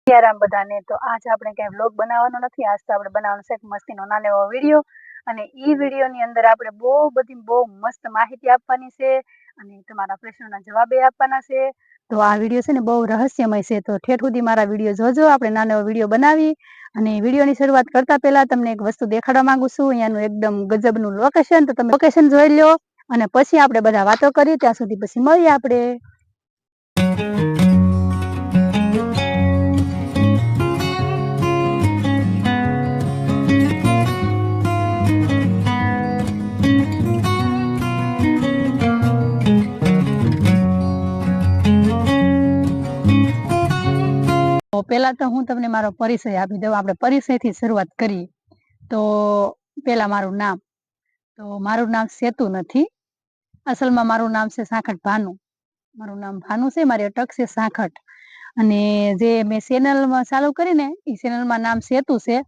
સિયારામ બધાને. તો આજ આપણે ક્યાંય વ્લોગ બનાવવાનો નથી, આજ તો આપણે બનાવવાનો છે એક મસ્તીનો નાનો એવો વિડીયો. અને એ વિડીયોની અંદર આપણે બહુ મસ્ત માહિતી આપવાની છે અને તમારા પ્રશ્નોના જવાબ આપવાના છે. તો આ વિડીયો છે ને બહુ રહસ્યમય છે, તો ઠેઠ સુધી મારા વિડીયો જોજો. આપણે નાનો એવો વિડીયો બનાવી અને વિડીયોની શરૂઆત કરતા પહેલા તમને એક વસ્તુ દેખાડવા માંગુ છું. અહીંયાનું એકદમ ગજબનું લોકેશન, તો તમે લોકેશન જોઈ લો અને પછી આપણે બધા વાતો કરીએ. ત્યાં સુધી પછી મળીએ આપણે. પેલા તો હું તમને મારો પરિચય આપી દઉં. આપણે પરિચયથી શરૂઆત કરીએ. તો પેલા મારું નામ, તો મારું નામ સેતુ નથી, અસલમાં મારું નામ છે સાંખટ ભાનુ. મારું નામ ભાનુ છે, મારી અટક છે સાંખટ. અને જે મેં ચેનલમાં ચાલુ કરી ને એ ચેનલમાં નામ સેતુ છે,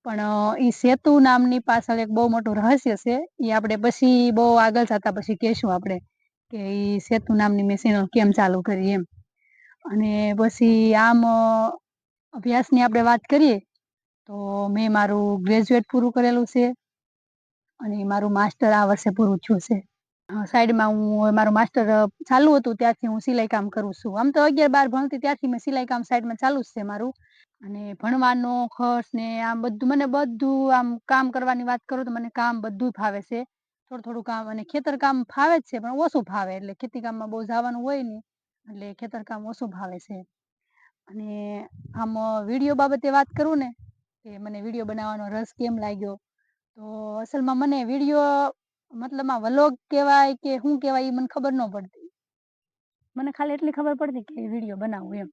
પણ ઈ સેતુ નામની પાછળ એક બહુ મોટું રહસ્ય છે. એ આપણે પછી બહુ આગળ જતા પછી કહેશું આપણે કે ઈ સેતુ નામની મેં ચેનલ કેમ ચાલુ કરી એમ. અને પછી આમ અભ્યાસની આપણે વાત કરીએ તો મેં મારું ગ્રેજ્યુએટ પૂરું કરેલું છે અને મારું માસ્ટર આ વર્ષે પૂરું થયું છે. સાઈડમાં હું મારું માસ્ટર ચાલુ હતું ત્યારથી હું સિલાઈ કામ કરું છું. આમ તો 11-12 ભણતી ત્યારથી મેં સિલાઈ કામ સાઈડમાં ચાલુ જ છે મારું. અને ભણવાનો ખર્ચ ને આમ બધું મને બધું આમ કામ કરવાની વાત કરું તો મને કામ બધું ફાવે છે. થોડું કામ અને ખેતર કામ ફાવે જ છે, પણ ઓછું ફાવે. એટલે ખેતી કામમાં બહુ જવાનું હોય ને એટલે ખેતર કામ ઓછું ફાવે છે. અને આમ વિડીયો બાબતે વાત કરું ને કે મને વિડીયો બનાવવાનો રસ કેમ લાગ્યો, તો અસલમાં મને વિડીયો મતલબમાં વ્લોગ કહેવાય કે શું કહેવાય એ મને ખબર ન પડતી. મને ખાલી એટલી ખબર પડતી કે વિડીયો બનાવવું એમ.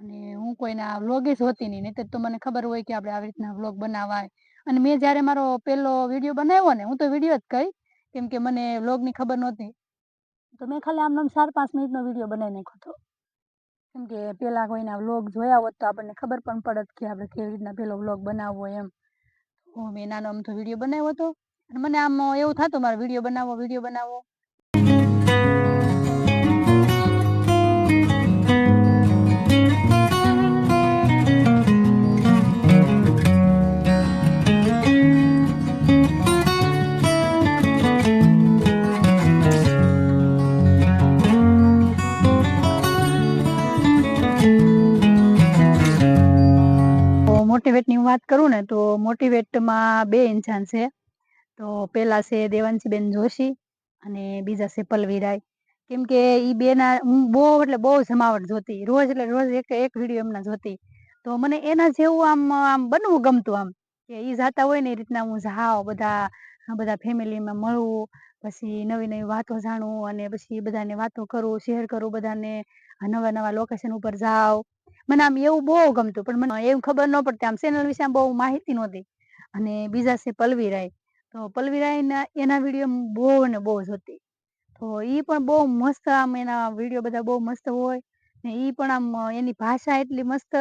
અને હું કોઈના વ્લોગ જ હોતી નહીં તો મને ખબર હોય કે આપણે આવી રીતના વ્લોગ બનાવાય. અને મેં જયારે મારો પેલો વિડીયો બનાવ્યો ને, હું તો વિડીયો જ કહી કેમ કે મને વ્લોગની ખબર નહોતી, તો મેં ખાલી આમ 4-5 મિનિટનો વિડીયો બનાવી નાખ્યો હતો. કેમ કે પેલા કોઈના વ્લોગ જોયા હોત તો આપણને ખબર પણ પડત કે આપણે કેવી રીતના પેલો વ્લોગ બનાવવો એમ. મેં નાનો અમથો વિડીયો બનાવ્યો હતો અને મને આમ એવું થતું મારે વિડીયો બનાવવો. મોટિવેટની વાત કરું ને તો મોટિવેટમાં 2 ઇન્સાન છે. તો પેલા છે દેવાંશીબેન જોશી અને બીજા છે પલ્લવી રાય. કેમ કે ઈ બેના હું બહુ જમાવટ જોતી, રોજ એક વિડીયો એમના જોતી. તો મને એના જેવું આમ બનવું ગમતું. આમ કે ઈ જાતા હોય ને એ રીતના હું જાઉં, બધા ફેમિલીમાં મળું, પછી નવી વાતો જાણું અને પછી બધાને વાતો કરું, શેર કરું બધાને, નવા લોકેશન ઉપર જાવ. મને આમ એવું બહુ ગમતું, પણ મને એવું ખબર ન પડતી આમ ચેનલ વિશે આમ બહુ માહિતી નહોતી. અને બીજા છે પલ્લવી રાય. તો પલ્લવી રાય એના વિડીયો બહુ જોતી. તો ઈ પણ બહુ મસ્ત, આમ એના વિડીયો બધા બહુ મસ્ત હોય ને ઈ પણ આમ એની ભાષા એટલી મસ્ત.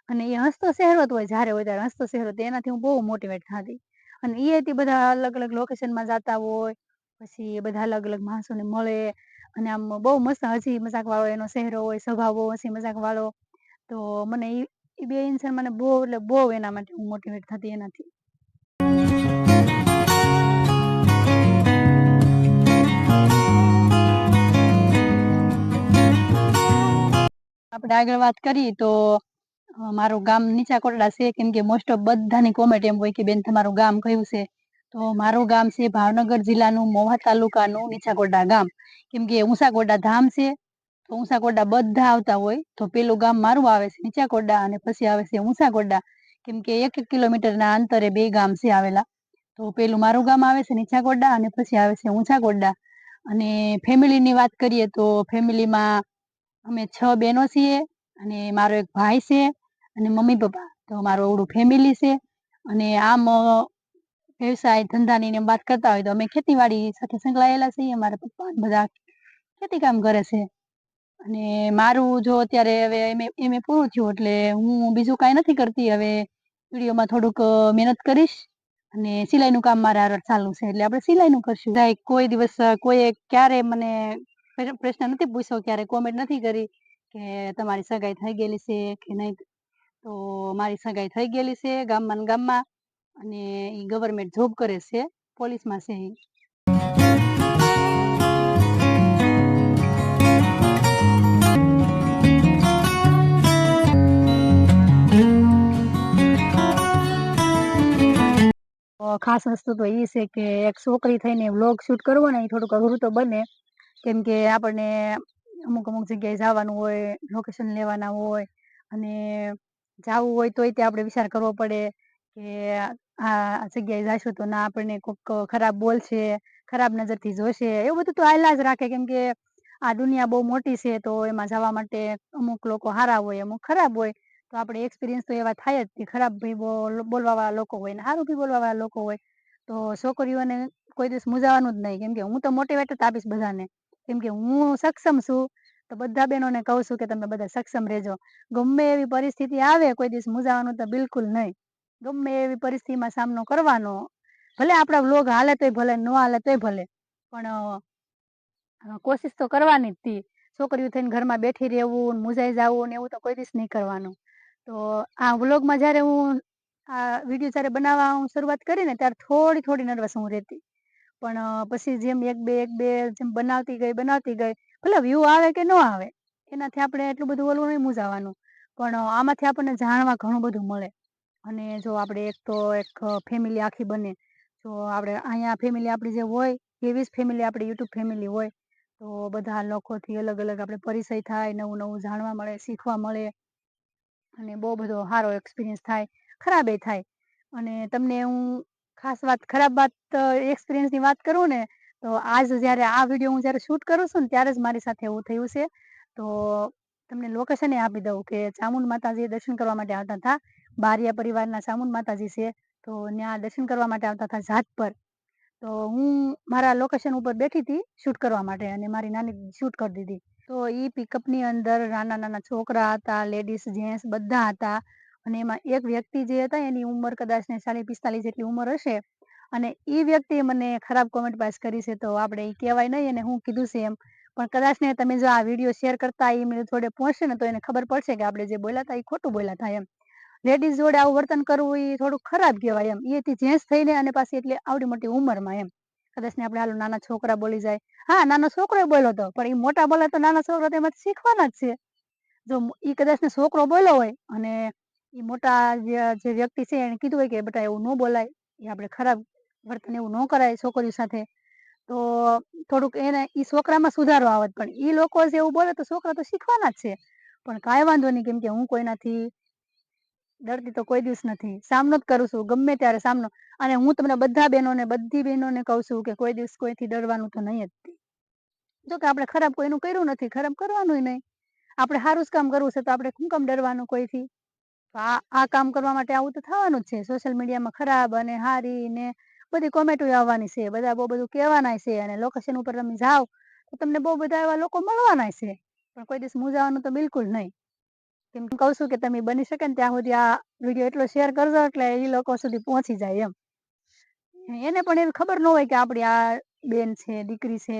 અને એ હસતો ચહેરો હોય, જ્યારે હોય ત્યારે હસતો ચહેરો, એનાથી હું બહુ મોટિવેટ થતી. અને એ બધા અલગ લોકેશનમાં જતા હોય, પછી બધા અલગ માણસોને મળે અને આમ બહુ મસ્ત હસી મજાક વાળો એનો ચહેરો હોય, સ્વભાવ બહુ હસી મજાક વાળો. તો મને એ 2 ઇન્સાન મને બહુ એના માટે હું મોટિવેટ થતી એનાથી. આપણે આગળ વાત કરીએ તો મારું ગામ નીચા કોટડા છે. કેમ કે મોસ્ટ ઓફ બધાની કોમેન્ટ એમ હોય કે બેન તમારું ગામ કયું છે, તો મારું ગામ છે ભાવનગર જિલ્લાનું મહુવા તાલુકાનું નીચા કોટડા ગામ. કેમ કે ઊંચા કોટડા ધામ છે, તો ઊંચા કોટડા બધા આવતા હોય તો પેલું ગામ મારું આવે છે નીચા કોટડા અને પછી આવે છે ઊંચા કોટડા. કેમ કે 1 કિલોમીટરના અંતરે 2 ગામ છે આવેલા. તો પેલું મારું ગામ આવે છે નીચા કોટડા અને પછી આવે છે ઊંચા કોટડા. અને ફેમિલીની વાત કરીએ તો ફેમિલીમાં અમે 6 બહેનો છીએ અને મારો એક ભાઈ છે અને મમ્મી પપ્પા. તો મારું એવડું ફેમિલી છે. અને આમ વ્યવસાય ધંધાની વાત કરતા હોય તો અમે ખેતીવાડી સાથે સંકળાયેલા છીએ. અમારા પપ્પા બધા ખેતી કામ કરે છે. અને મારું જો અત્યારે હવે એમ એ પૂરું થયું એટલે હું બીજું કઈ નથી કરતી. હવે વિડીયોમાં થોડુંક મહેનત કરીશ અને સિલાઈનું કામ મારે ચાલુ છે, એટલે આપણે સિલાઈનું કરશું. કોઈ દિવસ કોઈ ક્યારે મને પ્રશ્ન નથી પૂછ્યો, ક્યારે કોમેન્ટ નથી કરી કે તમારી સગાઈ થઈ ગયેલી છે કે નહીં. તો મારી સગાઈ થઈ ગયેલી છે ગામમાં ને ગામમાં, અને ઈ ગવર્મેન્ટ જોબ કરે છે, પોલીસમાં છે ઈ. ખાસ વસ્તુ તો એ છે કે એક છોકરી થઈને વ્લોગ શૂટ કરવો ને એ થોડુંક અઘરું તો બને, કેમ કે આપણને અમુક જગ્યાએ જવાનું હોય, લોકેશન લેવાના હોય, અને જવું હોય તોય તે આપણે વિચાર કરવો પડે કે આ જગ્યાએ જઈશું તો ના આપણને કોઈક ખરાબ બોલશે, ખરાબ નજરથી જોશે, એવું બધું તો હાલ્યા જ રાખે. કેમ કે આ દુનિયા બહુ મોટી છે, તો એમાં જવા માટે અમુક લોકો સારા હોય, અમુક ખરાબ હોય. તો આપણે એક્સપિરિયન્સ તો એવા થાય જ કે ખરાબ ભી બોલવા વાળા લોકો હોય ને સારું ભી બોલવા વાળા લોકો હોય. તો છોકરીઓને કોઈ દિવસ મૂંઝાવાનું જ નહીં, કેમ કે હું તો મોટિવેટ જ આપીશ બધાને, કેમ કે હું સક્ષમ છું. તો બધા બહેનોને કહું છું કે તમે બધા સક્ષમ રહેજો. ગમે એવી પરિસ્થિતિ આવે કોઈ દિવસ મૂંઝાવાનું તો બિલકુલ નહીં. ગમે એવી પરિસ્થિતિમાં સામનો કરવાનો, ભલે આપણા વ્લોગ હાલે તોય ભલે, ન હાલે તોય ભલે, પણ કોશિશ તો કરવાની જ હતી. છોકરીઓ થઈને ઘરમાં બેઠી રહેવું, મૂંઝાઈ જવું ને એવું તો કોઈ દિવસ નહીં કરવાનું. તો આ વ્લોગમાં જ્યારે હું આ વિડીયો જ્યારે બનાવવા હું શરૂઆત કરી ને ત્યારે થોડી નર્વસ હું રહેતી, પણ પછી જેમ એક બે જેમ બનાવતી ગઈ ભલે વ્યૂ આવે કે ન આવે એનાથી આપણે એટલું બધું ઓલું નહીં મૂંઝાવાનું, પણ આમાંથી આપણને જાણવા ઘણું બધું મળે. અને જો આપણે એક ફેમિલી આખી બને, તો આપણે અહીંયા ફેમિલી આપણી જે હોય એવી જ ફેમિલી આપણી યુટ્યુબ ફેમિલી હોય, તો બધા લોકોથી અલગ અલગ આપણે પરિચય થાય, નવું નવું જાણવા મળે, શીખવા મળે, અને બહુ બધો સારો એક્સપિરિયન્સ થાય, ખરાબ એ થાય. અને તમને હું ખાસ વાત, ખરાબ વાત એક્સપિરિયન્સની વાત કરું ને, તો આજ જ્યારે આ વિડીયો હું જ્યારે શૂટ કરું છું ને ત્યારે જ મારી સાથે એવું થયું છે. તો તમને લોકેશન આપી દઉં કે ચામુંડ માતાજી દર્શન કરવા માટે આવતા હતા. બારિયા પરિવારના ચામુંડ માતાજી છે, તો ત્યાં દર્શન કરવા માટે આવતા હતા જાત પર. તો હું મારા લોકેશન ઉપર બેઠી હતી શૂટ કરવા માટે, અને મારી નાની શૂટ કરી દીધી. તો ઈ પિકઅપની અંદર નાના છોકરા હતા, લેડીઝ જેન્ટ્સ બધા હતા. અને એમાં એક વ્યક્તિ જે હતા એની ઉંમર કદાચ ને 40-45 જેટલી ઉંમર હશે. અને ઈ વ્યક્તિએ મને ખરાબ કોમેન્ટ પાસ કરી છે. તો આપણે ઈ કહેવાય નહીં અને હું કીધું છે એમ, પણ કદાચ ને તમે જો આ વિડીયો શેર કરતા એ જોડે પહોંચશે ને તો એને ખબર પડશે કે આપણે જે બોલ્યા હતા એ ખોટું બોલ્યા હતા એમ. લેડીઝ જોડે આવું વર્તન કરવું એ થોડું ખરાબ કહેવાય એમ. એથી જેન્ટ્સ થઈને અને પાછી એટલે આવડી મોટી ઉંમરમાં એમ. કદાચ ને આપણે હાલો નાના છોકરા બોલી જાય, હા નાનો છોકરો બોલ્યો હતો, પણ એ મોટા બોલે તો નાના છોકરા તો એમાંથી શીખવાના જ છે. જો ઈ કદાચ ને છોકરો બોલ્યો હોય અને એ મોટા જે વ્યક્તિ છે એને કીધું હોય કે બેટા એવું ન બોલાય, એ આપણે ખરાબ વર્તન એવું ન કરાય છોકરીઓ સાથે, તો થોડુંક એને ઈ છોકરામાં સુધારો આવત. પણ ઈ લોકો જે એવું બોલે તો છોકરા તો શીખવાના જ છે. પણ કાંઈ વાંધો નહીં, કેમ કે હું કોઈનાથી ડરતી તો કોઈ દિવસ નથી, સામનો જ કરું છું ગમે ત્યારે સામનો. અને હું તમને બધી બહેનોને કહું છું કે કોઈ દિવસ કોઈથી ડરવાનું તો નહીં જ. જો કે આપણે ખરાબ કોઈનું કર્યું નથી, ખરાબ કરવાનું નહીં. આપણે સારું જ કામ કરવું છે તો આપણે શું કામ ડરવાનું કોઈથી. આ કામ કરવા માટે આવું તો થવાનું જ છે. સોશિયલ મીડિયામાં ખરાબ અને હારી ને બધી કોમેન્ટો આવવાની છે, બધા બહુ બધું કહેવાના છે. અને લોકેશન ઉપર તમે જાઓ તો તમને બહુ બધા એવા લોકો મળવાના છે, પણ કોઈ દિવસ મૂંઝાવાનું તો બિલકુલ નહીં. કેમ કે કહું છું કે તમે બની શકે ને ત્યાં સુધી આ વિડીયો એટલો શેર કરજો એટલે એ લોકો સુધી પહોંચી જાય એમ. એને પણ એવી ખબર ન હોય કે આપણી આ બેન છે, દીકરી છે,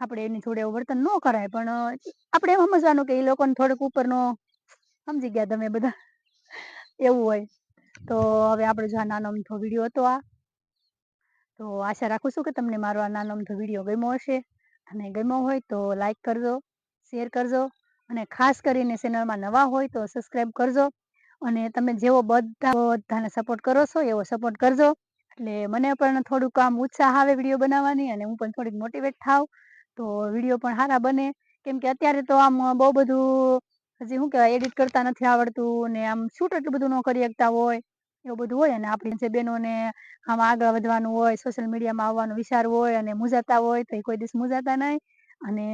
આપણે એની જોડે એવું વર્તન ન કરાય. પણ આપણે એમ સમજવાનું કે એ લોકોને થોડુંક ઉપરનો સમજી ગયા તમે બધા, એવું હોય. તો હવે આપણે જો આ નાનો અમથો વિડીયો હતો તો આશા રાખું છું કે તમને મારો આ નાનો અમથો વિડીયો ગમ્યો હશે. અને ગમ્યો હોય તો લાઈક કરજો, શેર કરજો, અને ખાસ કરીને ચેનલમાં નવા હોય તો સબસ્ક્રાઈબ કરજો. અને તમે જેવો બધાને સપોર્ટ કરો છો એવો સપોર્ટ કરજો, એટલે મને પણ થોડુંક આમ ઉત્સાહ આવે વિડીયો બનાવવાની, અને હું પણ થોડીક મોટિવેટ થાવ તો વિડીયો પણ સારા બને. કેમ કે અત્યારે તો આમ બહુ બધું હજી શું કહેવાય, એડિટ કરતા નથી આવડતું ને આમ શૂટ એટલું બધું ન કરી શકતા હોય, એવું બધું હોય. અને આપણી જે બહેનોને આમ આગળ વધવાનું હોય, સોશિયલ મીડિયામાં આવવાનું વિચારવું હોય અને મૂંઝાતા હોય તો એ કોઈ દિવસ મૂંઝાતા નહીં. અને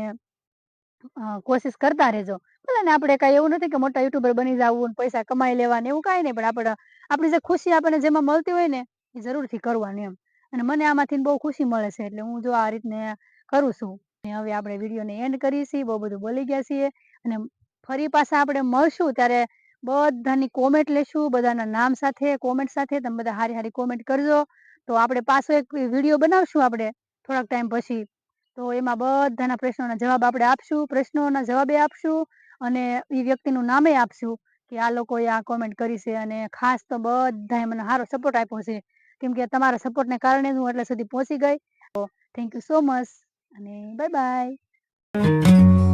કોશિશ કરતા રહેજો. ભલે ને આપણે કઈ એવું નથી કે મોટા યુટ્યુબર બની જવું, પૈસા કમાઈ લેવાને એવું કાંઈ નહીં, પણ આપણી જે ખુશી આપણને જેમાં મળતી હોય ને એ જરૂરથી કરવાની એમ. અને મને આમાંથી બહુ ખુશી મળે છે, એટલે હું જો આ રીતને કરું છું. હવે આપણે વિડીયોને એન્ડ કરીએ છીએ, બહુ બધું બોલી ગયા છીએ. અને ફરી પાછા આપણે મળશું ત્યારે બધાની કોમેન્ટ લેશું, બધાના નામ સાથે કોમેન્ટ સાથે. તમે બધા હારી હારી કોમેન્ટ કરજો તો આપણે પાછો એક વિડીયો બનાવશું આપણે થોડાક ટાઈમ પછી. તો એમાં બધાના પ્રશ્નોના જવાબ આપણે આપશું, પ્રશ્નોના જવાબે આપશું, અને એ વ્યક્તિનું નામે આપશું કે આ લોકોએ આ કોમેન્ટ કરી છે. અને ખાસ તો બધાએ મને સારો સપોર્ટ આપ્યો છે, કેમ કે તમારા સપોર્ટને કારણે હું એટલા સુધી પહોંચી ગઈ. થેન્ક યુ સો મચ અને બાય બાય.